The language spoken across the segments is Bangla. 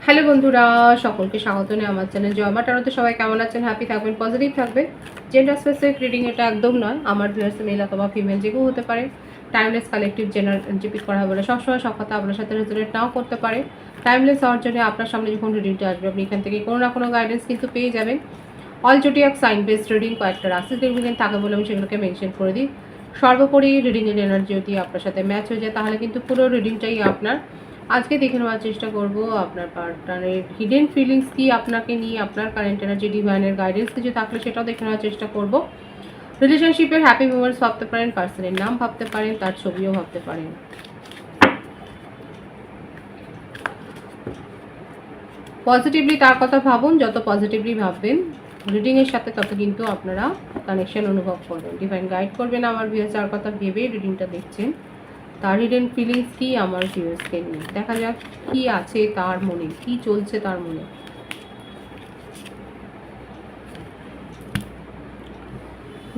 হ্যালো বন্ধুরা, সকলকে স্বাগত জানাই আমার চ্যানেল জয়মা ট্যারোতে। সবাই কেমন আছেন? হ্যাপি থাকবেন, পজিটিভ থাকবেন। জেন্ডার স্পেসিফিক রিডিং এটা একদম নয়। আমার ভিউয়ার্স মেল অথবা ফিমেল যে কেউ হতে পারে। টাইমলেস কালেকটিভ জেনার রিপিট করা বলে সবসময় সব কথা আপনার সাথে রেজোনেট নাও করতে পারে। টাইমলেস হওয়ার জন্য আপনার সামনে যখন রিডিংটা আসবে আপনি এখান থেকে কোনো না কোনো গাইডেন্স কিন্তু পেয়ে যাবেন। All zodiac sign based reading কয়েকটা রাশি সিগনিফিকেন্ট থাকে বলে আমি সেগুলোকে মেনশন করে দিই। সর্বোপরি রিডিংয়ের এনার্জি যদি আপনার সাথে ম্যাচ হয়ে যায় তাহলে কিন্তু পুরো রিডিংটাই আপনার। আজকে দেখে নেওয়ার চেষ্টা করব আপনার পার্টনারের হিডেন ফিলিংস কি আপনাকে নিয়ে, আপনার কারেন্ট এনার্জি, ডিভাইনের গাইডেন্স কিছু থাকলে সেটাও দেখে নেওয়ার চেষ্টা করব। রিলেশনশিপের হ্যাপি মোমেন্টস ভাবতে পারেন, পার্সনের নাম ভাবতে পারেন, তার ছবিও ভাবতে পারেন। পজিটিভলি তার কথা ভাবুন, যত পজিটিভলি ভাববেন রিডিংয়ের সাথে তত কিন্তু আপনারা কানেকশন অনুভব করবেন। ডিভাইন গাইড করবেন আমার ভিউয়ার্স যার কথা ভেবে রিডিংটা দেখছেন, তার হিডেন ফিলিংস কি আমার ভিউয়ার্সকে নিয়ে। দেখা যাক কি আছে তার মনে, কি চলছে তার মনে।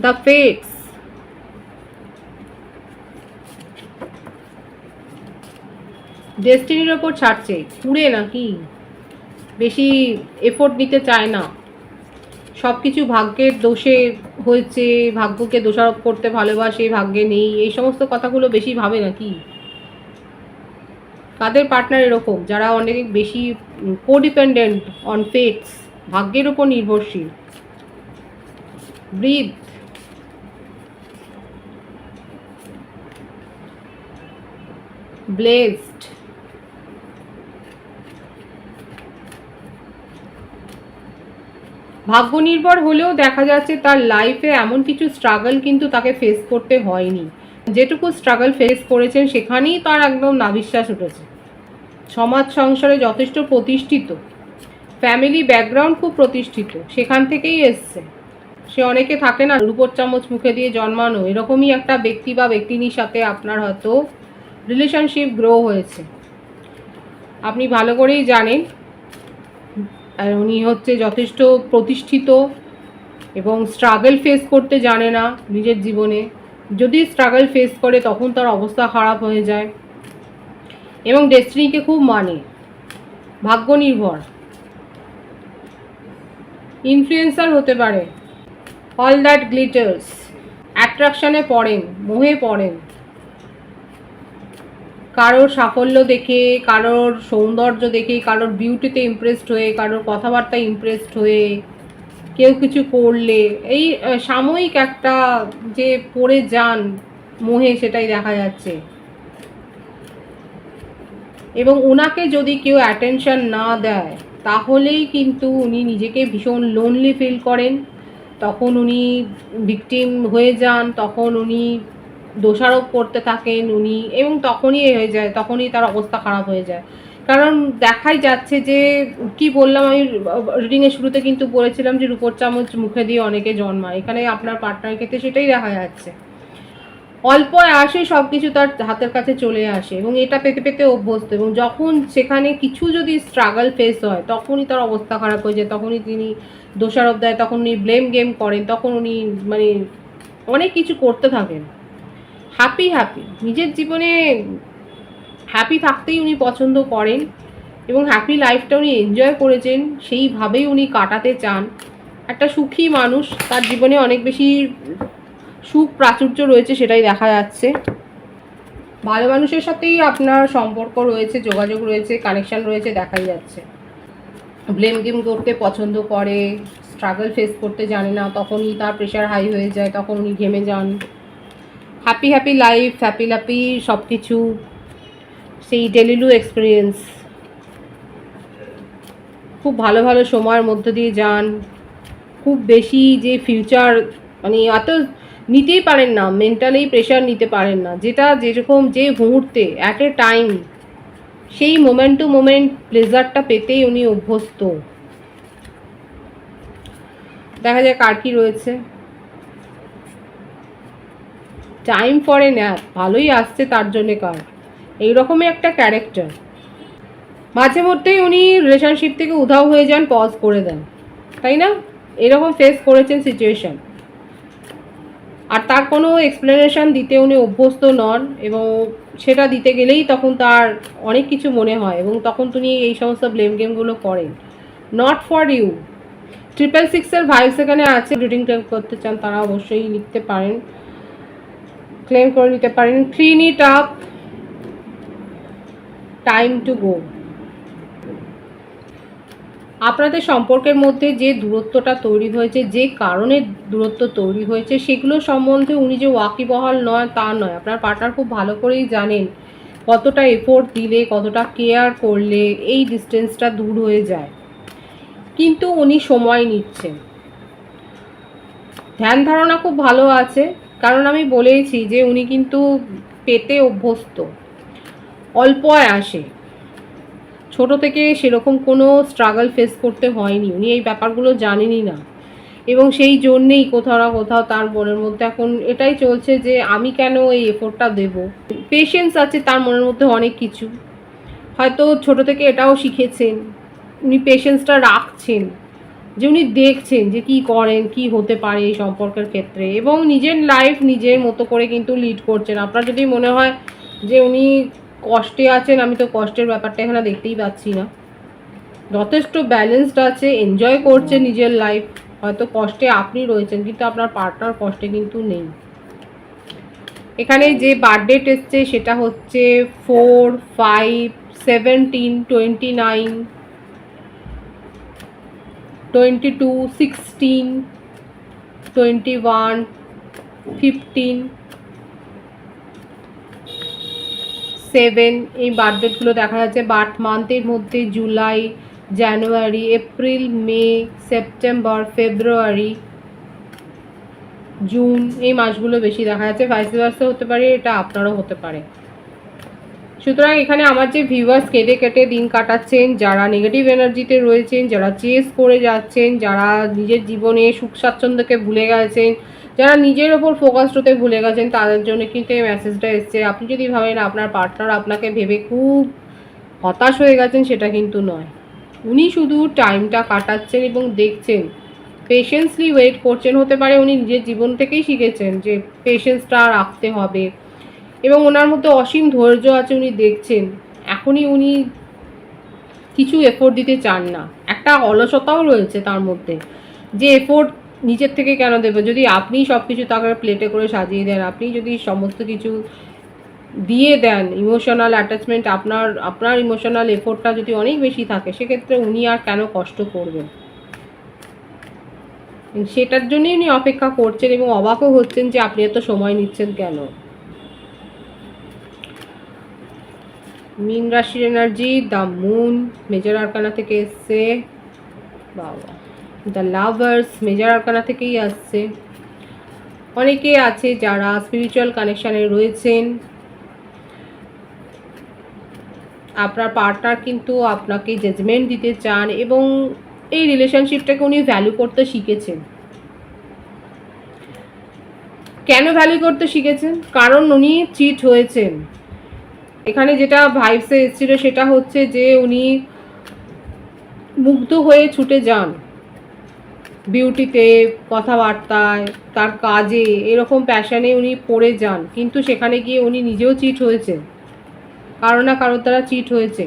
দ্য ফেটস, ডেস্টিনির ওপর ছাড়ছে, পুড়ে নাকি বেশি এফোর্ট নিতে চায় না, সব কিছু ভাগ্যের দোষে হয়েছে, ভাগ্যকে দোষারোপ করতে ভালোবাসে, ভাগ্যে নেই, এই সমস্ত কথাগুলো বেশি ভাবে নাকি। কাদের পার্টনার এরকম যারা অনেক বেশি কোডিপেন্ডেন্ট অন ফেটস, ভাগ্যের উপর নির্ভরশীল। ব্রিথ, ব্লেসড, ভাগ্য নির্ভর হলেও দেখা যাচ্ছে তার লাইফে এমন কিছু স্ট্রাগল কিন্তু তাকে ফেস করতে হয়নি। যেটুকু স্ট্রাগল ফেস করেছেন সেখানেই তার একদম নাভিশ্বাস উঠেছে। সমাজ সংসারে যথেষ্ট প্রতিষ্ঠিত, ফ্যামিলি ব্যাকগ্রাউন্ড খুব প্রতিষ্ঠিত, সেখান থেকেই এসছে। সে অনেকে থাকে না রূপোর চামচ মুখে দিয়ে জন্মানো, এরকমই একটা ব্যক্তি বা ব্যক্তিনীর সাথে আপনার হয়তো রিলেশনশিপ গ্রো হয়েছে। আপনি ভালো করেই জানেন আর উনি হচ্ছে যথেষ্ট প্রতিষ্ঠিত এবং স্ট্রাগল ফেস করতে জানে না নিজের জীবনে। যদি স্ট্রাগল ফেস করে তখন তার অবস্থা খারাপ হয়ে যায় এবং ডেস্টিনিকে খুব মানে, ভাগ্য নির্ভর, ইনফ্লুয়েন্সার হতে পারে। অল দ্যাট গ্লিটার্স, অ্যাট্রাকশানে পড়েন, মোহে পড়েন, কারোর সাফল্য দেখে, কারোর সৌন্দর্য দেখে, কারোর বিউটিতে ইমপ্রেসড হয়ে, কারোর কথাবার্তায় ইমপ্রেসড হয়ে, কেউ কিছু করলে এই সাময়িক একটা যে পড়ে যান মোহে, সেটাই দেখা যাচ্ছে। এবং ওনাকে যদি কেউ অ্যাটেনশন না দেয় তাহলেই কিন্তু উনি নিজেকে ভীষণ লোনলি ফিল করেন, তখন উনি ভিকটিম হয়ে যান, তখন উনি দোষারোপ করতে থাকেন উনি, এবং তখনই হয়ে যায়, তখনই তার অবস্থা খারাপ হয়ে যায়। কারণ দেখাই যাচ্ছে যে, কি বললাম আমি রিডিংয়ের শুরুতে কিন্তু বলেছিলাম যে রূপোর চামচ মুখে দিয়ে অনেকে জন্মায়, এখানে আপনার পার্টনারের ক্ষেত্রে সেটাই দেখা যাচ্ছে। অল্প আসে সব কিছু তার হাতের কাছে চলে আসে এবং এটা পেতে পেতে অভ্যস্ত, এবং যখন সেখানে কিছু যদি স্ট্রাগল ফেস হয় তখনই তার অবস্থা খারাপ হয়ে যায়, তখনই তিনি দোষারোপ দেয়, তখন উনি ব্লেম গেম করেন, তখন উনি মানে অনেক কিছু করতে থাকেন। হ্যাপি নিজের জীবনে হ্যাপি থাকতেই উনি পছন্দ করেন এবং হ্যাপি লাইফটা উনি এনজয় করেছেন, সেইভাবেই উনি কাটাতে চান। একটা সুখী মানুষ, তার জীবনে অনেক বেশি সুখ প্রাচুর্য রয়েছে, সেটাই দেখা যাচ্ছে। ভালো মানুষের সাথেই আপনার সম্পর্ক রয়েছে, যোগাযোগ রয়েছে, কানেকশান রয়েছে, দেখাই যাচ্ছে। ব্লেম গেম করতে পছন্দ করে, স্ট্রাগল ফেস করতে জানে না, তখনই তার প্রেশার হাই হয়ে যায়, তখন উনি ঘেমে যান। হ্যাপি লাইফ, হ্যাপি সব কিছু, সেই ডেলিলু এক্সপিরিয়েন্স, খুব ভালো ভালো সময়ের মধ্যে দিয়ে যান। খুব বেশি যে ফিউচার মানে অত নিতেই পারেন না, মেন্টালি প্রেশার নিতে পারেন না, যেটা যেরকম যে মুহূর্তে অ্যাট এ টাইম সেই মোমেন্ট টু মোমেন্ট প্লেজারটা পেতেই উনি অভ্যস্ত। দেখা যায় কার কি রয়েছে। টাইম ফর এ ন্যাপ, ভালোই আসছে তার জন্যে কার, এইরকমই একটা ক্যারেক্টার। মাঝে মধ্যেই উনি রিলেশনশিপ থেকে উধাও হয়ে যান, পজ করে দেন, তাই না? এরকম ফেস করেছেন সিচুয়েশন, আর তার কোনো এক্সপ্লেনেশন দিতে উনি অভ্যস্ত নন এবং সেটা দিতে গেলেই তখন তার অনেক কিছু মনে হয় এবং তখন তিনি এই সমস্ত ব্লেম গেমগুলো করেন। Not for you. 666-এর ভাইবস এখানে আছে। রিডিং ক্লেম করতে চান তারা অবশ্যই লিখতে পারেন, ক্লেম করে নিতে পারেন। Clean it up, time to go. আপনাদের সম্পর্কের মধ্যে যে দূরত্বটা তৈরি হয়েছে, যে কারণে দূরত্ব তৈরি হয়েছে, সেগুলো সম্বন্ধে উনি যে ওয়াকিবহাল নয় তা নয়। আপনার পার্টনার খুব ভালো করেই জানেন কতটা এফোর্ট দিলে, কতটা কেয়ার করলে এই ডিস্টেন্সটা দূর হয়ে যায়, কিন্তু উনি সময় নিচ্ছেন। ধ্যান ধারণা খুব ভালো আছে, কারণ আমি বলেইছি যে উনি কিন্তু পেতে অভ্যস্ত, অল্প আসে। ছোট থেকে সেরকম কোনো স্ট্রাগল ফেস করতে হয়নি, উনি এই ব্যাপারগুলো জানেনই না, এবং সেই জন্যেই কোথাও না কোথাও তার মনের মধ্যে এখন এটাই চলছে যে আমি কেন এই এফোর্টটা দেব। পেশেন্স আছে তার মনের মধ্যে অনেক কিছু, হয়তো ছোট থেকে এটাও শিখেছেন, উনি পেশেন্সটা রাখছেন, যে উনি দেখছেন যে কি করেন, কি হতে পারে এই সম্পর্কের ক্ষেত্রে, এবং নিজের লাইফ নিজের মতো করে কিন্তু লিড করছেন। আপনার যদি মনে হয় যে উনি কষ্টে আছেন, আমি তো কষ্টের ব্যাপারটা এখানে দেখতেই পাচ্ছি না। যথেষ্ট ব্যালেন্সড আছে, এনজয় করছে নিজের লাইফ। হয়তো কষ্টে আপনি রয়েছেন, কিন্তু আপনার পার্টনার কষ্টে কিন্তু নেই। এখানে যে বার্থডেট এসছে সেটা হচ্ছে 4, 5, 17, 29, 22, 16, 21, 15, 7 এই বার্থডেটগুলো দেখা যাচ্ছে। বার্থ মান্থের মধ্যে জুলাই, জানুয়ারি, এপ্রিল, মে, সেপ্টেম্বর, ফেব্রুয়ারি, জুন এই মাসগুলো বেশি দেখা যাচ্ছে। ভাইস ভার্সা হতে পারে, এটা আপনারও হতে পারে। সুতরাং এখানে আমার যে ভিউয়ার্স কেটে কেটে দিন কাটাচ্ছেন, যারা নেগেটিভ এনার্জিতে রয়েছেন, যারা চেস করে যাচ্ছেন, যারা নিজের জীবনে সুখ স্বাচ্ছন্দ্যকে ভুলে গেছেন, যারা নিজের ওপর ফোকাসড হতে ভুলে গেছেন, তাদের জন্য কিন্তু এই মেসেজটা এসছে। আপনি যদি ভাবেন আপনার পার্টনার আপনাকে ভেবে খুব হতাশ হয়ে গেছেন, সেটা কিন্তু নয়। উনি শুধু টাইমটা কাটাচ্ছেন এবং দেখছেন, পেশেন্সলি ওয়েট করছেন। হতে পারে উনি নিজের জীবন থেকেই শিখেছেন যে পেশেন্সটা রাখতে হবে, এবং ওনার মধ্যে অসীম ধৈর্য আছে। উনি দেখছেন এখনই উনি কিছু এফোর্ট দিতে চান না, একটা অলসতাও রয়েছে তার মধ্যে, যে এফোর্ট নিজের থেকে কেন দেবে, যদি আপনি সব কিছু তাকে প্লেটে করে সাজিয়ে দেন, আপনি যদি সমস্ত কিছু দিয়ে দেন, ইমোশনাল অ্যাটাচমেন্ট, আপনার ইমোশনাল এফোর্টটা যদি অনেক বেশি থাকে, সেক্ষেত্রে উনি আর কেন কষ্ট করবেন। সেটার জন্যই উনি অপেক্ষা করছেন এবং অবাকও হচ্ছেন যে আপনি এত সময় নিচ্ছেন কেন। মীন রাশির energy, the moon major arcana থেকে এসছে। বাবা, দ্য লাভার্স মেজর আরকানা থেকেই আসছে। অনেকে আছে যারা স্পিরিচুয়াল কানেকশানে রয়েছেন। আপনার পার্টনার কিন্তু আপনাকে জাজমেন্ট দিতে চান এবং এই রিলেশনশিপটাকে উনি ভ্যালু করতে শিখেছেন। কেন ভ্যালু করতে শিখেছেন? কারণ উনি চিট হয়েছেন। এখানে যেটা ভাইবসে এসেছিল সেটা হচ্ছে যে উনি মুগ্ধ হয়ে ছুটে যান বিউটিতে, কথাবার্তায়, তার কাজে, এরকম প্যাশনে উনি পড়ে যান, কিন্তু সেখানে গিয়ে উনি নিজেও চিট হয়েছে, কারো না কারোর দ্বারা চিট হয়েছে,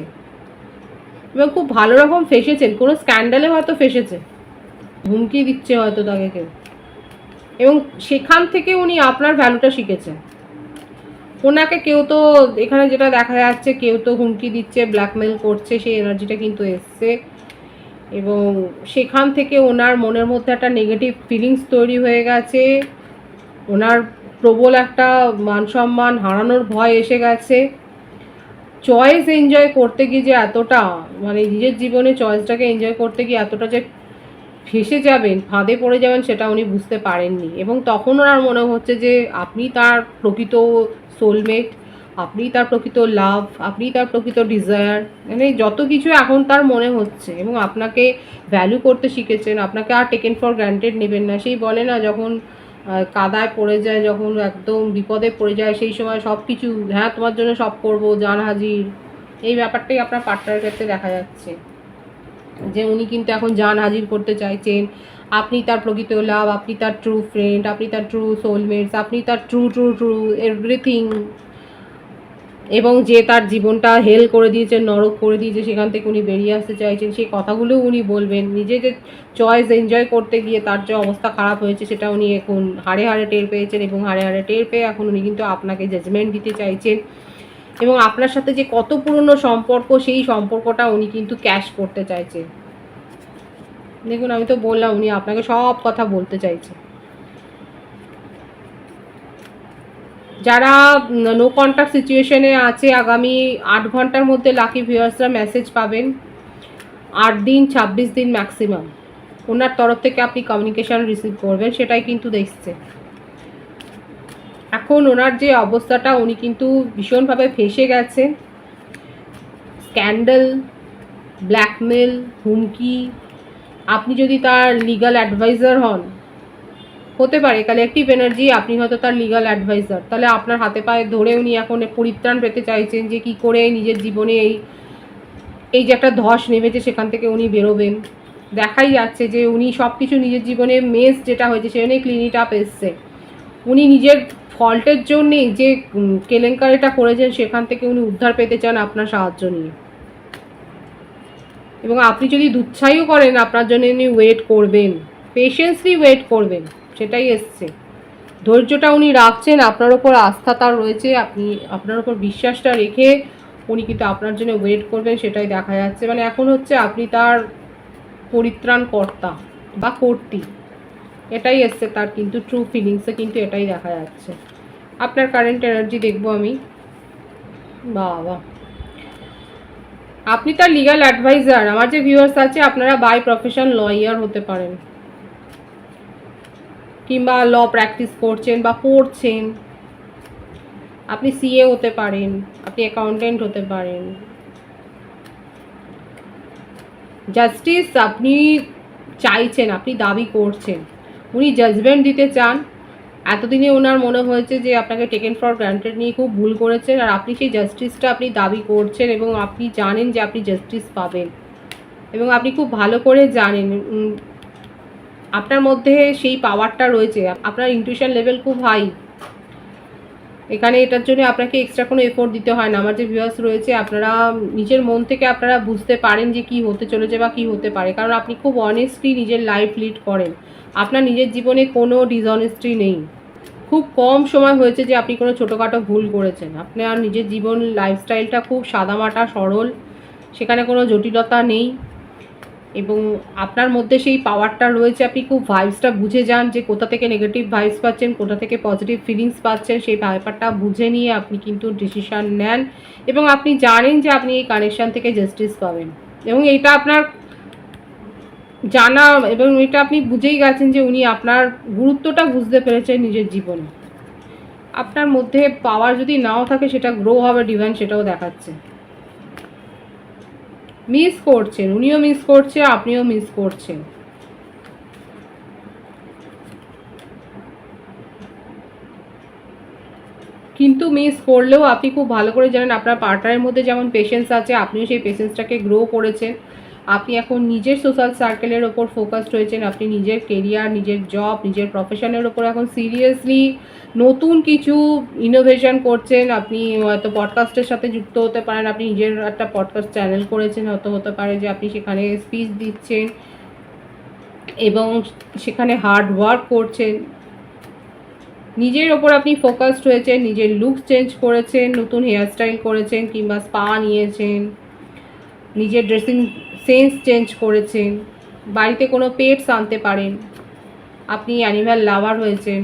এবং খুব ভালো রকম ফেসেছেন। কোনো স্ক্যান্ডালে হয়তো ফেসেছে, হুমকি দিচ্ছে হয়তো তাকে কেউ, এবং সেখান থেকে উনি আপনার ভ্যালুটা শিখেছেন। ওনাকে কেউ তো এখানে যেটা দেখা যাচ্ছে, কেউ তো হুমকি দিচ্ছে, ব্ল্যাকমেল করছে, সেই এনার্জিটা কিন্তু এসছে, এবং সেখান থেকে ওনার মনের মধ্যে একটা নেগেটিভ ফিলিংস তৈরি হয়ে গেছে। ওনার প্রবল একটা মান সম্মান হারানোর ভয় এসে গেছে। চয়েস এনজয় করতে গিয়ে যে এতটা, মানে নিজের জীবনে চয়েসটাকে এনজয় করতে গিয়ে এতটা যে ফেসে যাবেন, ফাঁদে পড়ে যাবেন, সেটা উনি বুঝতে পারেননি, এবং তখন ওনার মনে হচ্ছে যে আপনি তার প্রকৃত সোলমেট, আপনি তার প্রকৃত লাভ, আপনি তার প্রকৃত ডিজায়ার, মানে যত কিছু এখন তার মনে হচ্ছে, এবং আপনাকে ভ্যালু করতে শিখেছেন। আপনাকে আর টেকেন ফর গ্রান্টেড নেবেন না। সেই বলে না, যখন কাদায় পড়ে যায়, যখন একদম বিপদে পড়ে যায়, সেই সময় সব কিছু, হ্যাঁ তোমার জন্য সব করব, জান হাজির, এই ব্যাপারটাই আপনার পার্টনারের ক্ষেত্রে দেখা যাচ্ছে, যে উনি কিন্তু এখন জান হাজির করতে চাইছেন। আপনি তার প্রকৃত লাভ, আপনি তার ট্রু ফ্রেন্ড, আপনি তার ট্রু সোলমেটস, আপনি তার ট্রু ট্রু ট্রু এভরিথিং। এবং যে তার জীবনটা হেল করে দিয়েছে, নরক করে দিয়েছে, সেখান থেকে উনি বেরিয়ে আসতে চাইছেন, সেই কথাগুলো উনি বলবেন। নিজে যে চয়েস এনজয় করতে গিয়ে তার যে অবস্থা খারাপ হয়েছে সেটা উনি এখন হাড়ে হাড়ে টের পেয়েছেন, এবং হাড়ে হাড়ে টের পেয়ে এখন উনি কিন্তু আপনাকে জাজমেন্ট দিতে চাইছেন, এবং আপনার সাথে যে কত পুরনো সম্পর্ক সেই সম্পর্কটা উনি কিন্তু ক্যাশ করতে চাইছেন। দেখুন, আমি তো বললাম উনি আপনাকে সব কথা বলতে চাইছে। যারা নো কন্ট্যাক্ট সিচুয়েশনে আছে, আগামী 8 ঘন্টার মধ্যে লাকি ভিউয়ার্সরা মেসেজ পাবেন। 8 দিন 26 দিন ম্যাক্সিমাম ওনার তরফ থেকে আপনি কমিউনিকেশান রিসিভ করবেন, সেটাই কিন্তু দেখছে। এখন ওনার যে অবস্থাটা, উনি কিন্তু ভীষণভাবে ফেঁসে গেছে। স্ক্যান্ডাল, ব্ল্যাকমেল, হুমকি। আপনি যদি তার লিগ্যাল অ্যাডভাইজার হতে পারে কালেকটিভ এনার্জি, আপনি হয়তো তার লিগ্যাল অ্যাডভাইজার, তাহলে আপনার হাতে পায়ে ধরে উনি এখন পরিত্রাণ পেতে চাইছেন যে কি করে নিজের জীবনে এই যে একটা ধস নেমেছে সেখান থেকে উনি বেরোবেন। দেখাই যাচ্ছে যে উনি সব কিছু নিজের জীবনে মেস যেটা হয়েছে সেখানে ক্লিন ইট আপ এসছে। উনি নিজের ফল্টের জন্যেই যে কেলেঙ্কারিটা করেছেন সেখান থেকে উনি উদ্ধার পেতে চান আপনার সাহায্য নিয়ে, এবং আপনি যদি দুচ্ছাইও করেন আপনার জন্য উনি ওয়েট করবেন, পেশেন্সলি ওয়েট করবেন, সেটাই এসছে। ধৈর্যটা উনি রাখছেন, আপনার ওপর আস্থা তার রয়েছে, আপনি আপনার ওপর বিশ্বাসটা রেখে উনি কিন্তু আপনার জন্য ওয়েট করবেন, সেটাই দেখা যাচ্ছে। মানে এখন হচ্ছে আপনি তার পরিত্রাণ কর্তা বা কর্ত্রী, এটাই এসছে তার কিন্তু ট্রু ফিলিংসে, কিন্তু এটাই দেখা যাচ্ছে। আপনার কারেন্ট এনার্জি দেখবো আমি। বাবা, আপনি তার লিগ্যাল অ্যাডভাইজার। আমার যে ভিউয়ার্স আছে, আপনারা বাই প্রফেশন লয়ার হতে পারেন, কিংবা ল প্র্যাকটিস করছেন বা পড়ছেন। আপনি সিএ হতে পারেন, আপনি অ্যাকাউন্টেন্ট হতে পারেন। জাস্টিস আপনি চাইছেন, আপনি দাবি করছেন, উনি জাজমেন্ট দিতে চান। এতদিনে ওনার মনে হয়েছে যে আপনাকে টেকেন ফর গ্রান্টেড নিয়ে খুব ভুল করেছেন, আর আপনি সেই জাস্টিসটা আপনি দাবি করছেন, এবং আপনি জানেন যে আপনি জাস্টিস পাবেন, এবং আপনি খুব ভালো করে জানেন আপনার মধ্যে সেই পাওয়ারটা রয়েছে। আপনার ইনটিউশন লেভেল খুব হাই এখানে, এটার জন্য আপনাকে এক্সট্রা কোনো এফোর্ট দিতে হয় না। আমার যে ভিউয়ার্স রয়েছে, আপনারা নিজের মন থেকে আপনারা বুঝতে পারেন যে কি হতে চলেছে বা কি হতে পারে, কারণ আপনি খুব অনেস্টলি নিজের লাইফ লিড করেন। আপনার নিজের জীবনে কোনো ডিসঅনেস্টি নেই। খুব কম সময় হয়েছে যে আপনি কোনো ছোটোখাটো ভুল করেছেন। আপনার নিজের জীবন লাইফস্টাইলটা খুব সাদামাটা সরল, সেখানে কোনো জটিলতা নেই, এবং আপনার মধ্যে সেই পাওয়ারটা রয়েছে। আপনি খুব ভাইবসটা বুঝে যান যে কোথা থেকে নেগেটিভ ভাইবস পাচ্ছেন, কোথা থেকে পজিটিভ ফিলিংস পাচ্ছেন, সেই ব্যাপারটা বুঝে নিয়ে আপনি কিন্তু ডিসিশান নেন, এবং আপনি জানেন যে আপনি এই কানেকশান থেকে জাস্টিস পাবেন, এবং এইটা আপনার জানা, এবং এটা আপনি বুঝেই গেছেন যে উনি আপনার গুরুত্বটা বুঝতে পেরেছেন নিজের জীবনে। আপনার মধ্যে পাওয়ার যদি নাও থাকে, সেটা গ্রো হবে ডিভাইন, সেটাও দেখাচ্ছে। মিস করছেন, উনিও মিস করছে, আপনিও মিস করছেন। কিন্তু মিস করলেও আপনি খুব ভালো করে জানেন আপনার পার্টনারের মধ্যে যেমন পেশেন্স আছে, আপনিও সেই পেশেন্সটাকে গ্রো করেছেন। আপনি এখন নিজের সোশ্যাল সার্কেলের ওপর ফোকাসড হয়েছেন, আপনি নিজের কেরিয়ার, নিজের জব, নিজের প্রফেশনের ওপর এখন সিরিয়াসলি নতুন কিছু ইনোভেশন করছেন। আপনি হয়তো পডকাস্টের সাথে যুক্ত হতে পারেন, আপনি নিজের একটা পডকাস্ট চ্যানেল করেছেন, হয়তো হতে পারে যে আপনি সেখানে স্পিচ দিচ্ছেন এবং সেখানে হার্ড ওয়ার্ক করছেন। নিজের ওপর আপনি ফোকাসড হয়েছেন, নিজের লুক চেঞ্জ করেছেন, নতুন হেয়ারস্টাইল করেছেন, কিংবা স্পা নিয়েছেন, নিজের ড্রেসিং সেন্স চেঞ্জ করেছেন, বাড়িতে কোনো পেটস আনতে পারেন, আপনি অ্যানিম্যাল লাভার হয়েছেন,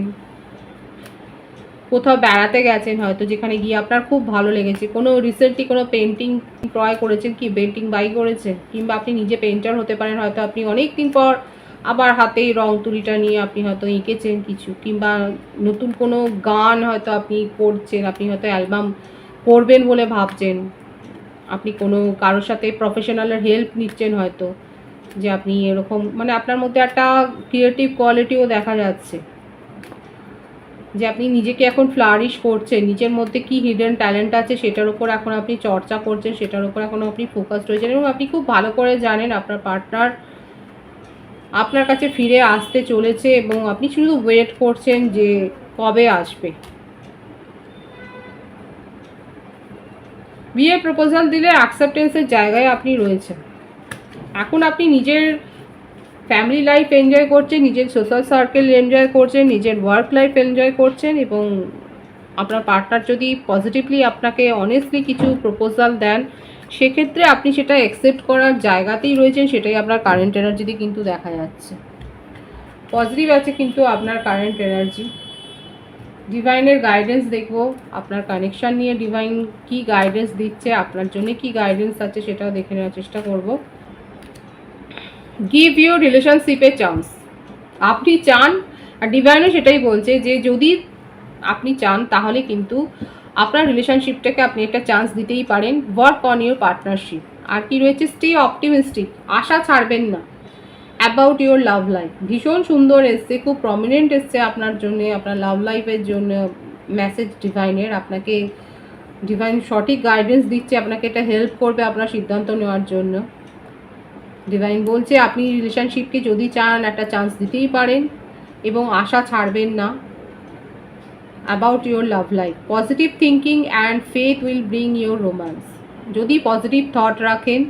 কোথাও বেড়াতে গেছেন হয়তো, যেখানে গিয়ে আপনার খুব ভালো লেগেছে, কোনো রিসেন্টলি কোনো পেন্টিং ক্রয় করেছেন, কি পেন্টিং বাই করেছেন, কিংবা আপনি নিজে পেন্টার হতে পারেন, হয়তো আপনি অনেক দিন পর আবার হাতে রং তুলিটা নিয়ে আপনি হয়তো এঁকেছেন কিছু, কিংবা নতুন কোনো গান হয়তো আপনি করছেন, আপনি হয়তো অ্যালবাম করবেন বলে ভাবছেন, আপনি কোনো কারোর সাথে প্রফেশনালের হেল্প নিচ্ছেন হয়তো, যে আপনি এরকম মানে আপনার মধ্যে একটা ক্রিয়েটিভ কোয়ালিটিও দেখা যাচ্ছে, যে আপনি নিজেকে এখন ফ্লারিশ করছেন, নিজের মধ্যে কি হিডেন ট্যালেন্ট আছে সেটার উপর এখন আপনি চর্চা করছেন, সেটার উপর এখন আপনি ফোকাসড হয়েছেন, এবং আপনি খুব ভালো করে জানেন আপনার পার্টনার আপনার কাছে ফিরে আসতে চলেছে, এবং আপনি শুধু ওয়েট করছেন যে কবে আসবে। বিয়ে প্রপোজাল দিলে অ্যাকসেপ্টেন্সের জায়গায় আপনি রয়েছেন। এখন আপনি নিজের ফ্যামিলি লাইফ এনজয় করছেন, নিজের সোশ্যাল সার্কেল এনজয় করছেন, নিজের ওয়ার্ক লাইফ এনজয় করছেন, এবং আপনার পার্টনার যদি পজিটিভলি আপনাকে অনেস্টলি কিছু প্রপোজাল দেন, সেক্ষেত্রে আপনি সেটা অ্যাকসেপ্ট করার জায়গাতেই রয়েছেন। সেটাই আপনার কারেন্ট এনার্জিতে কিন্তু দেখা যাচ্ছে। পজিটিভ আছে কিন্তু আপনার কারেন্ট এনার্জি। ডিভাইনের গাইডেন্স দেখব, আপনার কানেকশান নিয়ে ডিভাইন কি গাইডেন্স দিচ্ছে, আপনার জন্য কি গাইডেন্স আছে সেটাও দেখে নেওয়ার চেষ্টা করব। গিভ ইউর রিলেশনশিপে চান্স, আপনি চান, আর ডিভাইনও সেটাই বলছে যে যদি আপনি চান তাহলে কিন্তু আপনার রিলেশনশিপটাকে আপনি একটা চান্স দিতেই পারেন। Work on your partnership. আর কি রয়েছে, স্টে অপটিমিস্টিক, আশা ছাড়বেন না। অ্যাবাউট ইউর লাভ লাইফ, ভীষণ সুন্দর এসছে, খুব প্রমিনেন্ট এসছে আপনার জন্য, আপনার লাভ লাইফের জন্য মেসেজ ডিভাইনের। আপনাকে ডিভাইন সঠিক গাইডেন্স দিচ্ছে, আপনাকে এটা হেল্প করবে আপনার সিদ্ধান্ত নেওয়ার জন্য। ডিভাইন বলছে আপনি রিলেশনশিপকে যদি চান একটা চান্স দিতেই পারেন এবং আশা ছাড়বেন না। About your love life, positive thinking and faith will bring your romance. যদি পজিটিভ থট রাখেন,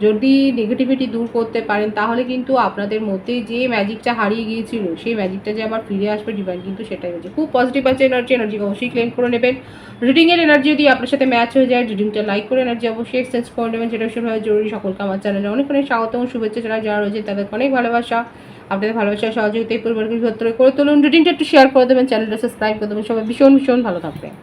যদি নেগেটিভিটি দূর করতে পারেন, তাহলে কিন্তু আপনাদের মধ্যে যে ম্যাজিকটা হারিয়ে গিয়েছিল সেই ম্যাজিকটা যে আবার ফিরে আসবে, ডিভাইন কিন্তু সেটাই হচ্ছে। খুব পজিটিভ আছে এনার্জি অবশ্যই ক্লেম করে নেবেন। রিডিংয়ের এনার্জি যদি আপনার সাথে ম্যাচ হয়ে যায়, রিডিংটা লাইক করে এনার্জি অবশ্যই এক্সচেঞ্জ করে নেবেন, যেটা ভীষণভাবে জরুরি। সকলকে আমার চ্যানেলে অনেক অনেক স্বাগত এবং শুভেচ্ছা জানাই। যারা রয়েছে তাদের অনেক ভালোবাসা, আপনাদের ভালোবাসার সহযোগিতায় পরিবারকে ভেতরে করে তুলুন। রিডিংটা একটু শেয়ার করে দেবেন, চ্যানেলটা সাবস্ক্রাইব করে দেবেন। সবাই ভীষণ ভীষণ ভালো থাকবেন।